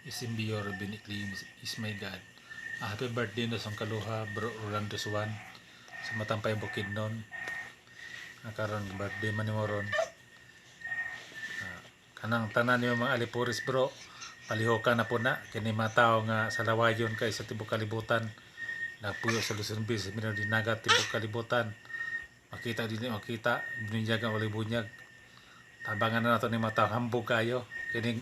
Isimbiyor binikli is my God. Happy birthday no sa kaluha bro Rolando Suwan sa matampay bukid nun. Karon birthday man nimo ron. Kanang tanan niyo mga alipuris bro. Palihokan na po na kini mga tao nga sa lawayon kay sa tibok kalibutan. Nagpuyo sa Luzon Bis, minor dinagat tibok kalibutan. Makita din makita bunyag ang bunyag. Tabangan na nato ni mga tao hambog kayo. Kining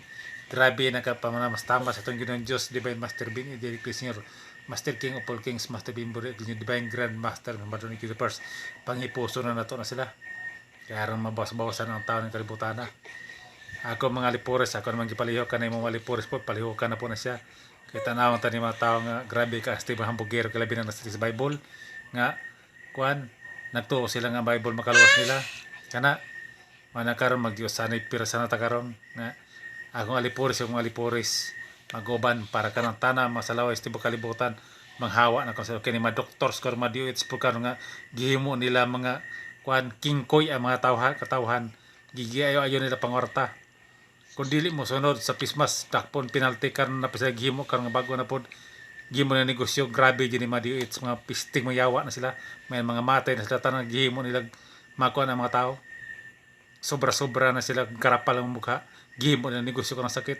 grabe na ka mas tama sa itong Ginoong Diyos, Divine Master Being, Derek Senior, Master King of all Kings, Master Bimbore, Divine Grand Master, Madonna Universe, pangipuso na nato na sila. Kaya rin mabawas-bawasan ang tao ng kalibutan na. Ako mga lipores, ako naman gipaliho ka na yung mga lipores po, paliho ka na po na siya. Kaya tanawang tani mga tao nga, grabe ka, Steve Hambugero, kalabi na nasa Bible, nga, kuan, nagtuo sila nga Bible makaluwas nila. Kana, manakaron mag-Diyos sanay pira sana takaron nga akong alipuris magoban para kanang tana masalaway sa tibok kalibutan manghawa na kung sa kini mga doctors kor mga DOH po karon nga gihimo nila mga kuan kingkoy ang mga katawhan gigiayo-ayo nila pangorta kung dili mo sunod sa pismas takpon penalty karon na pisa gihimo karon nga bago na pod gihimo na negosyo grabe din mga DOH mga pisting mayawa na sila may mga matay na sila tanan gihimo nila makuha ang mga tao sobra-sobra na sila karapal ang mukha gihimo na negosyo ka ng sakit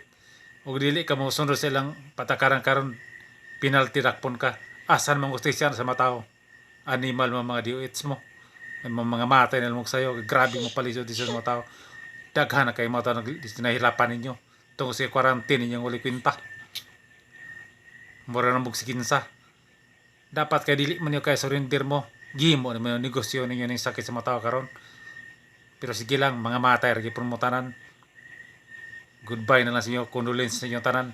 ug dili ka mo sunod silang patakaran karon penalty rakpon ka asan mang ustisya sa mga tao animal mga DOH mo mga matay na lumog sayo grabe mo palisod sa mga tao daghan na kay mga tao nahirapan ninyo tungkol sa quarantine ninyong uli kwinta mura na mugsikinsa dapat kay dili man niyo kay surrender mo gihimo na mo negosyo ninyo ning sakit sa mga tao karon. Pero sige lang, mga matay, ragi pumutanan. Goodbye na lang sa inyo, condolence sa inyo tanan.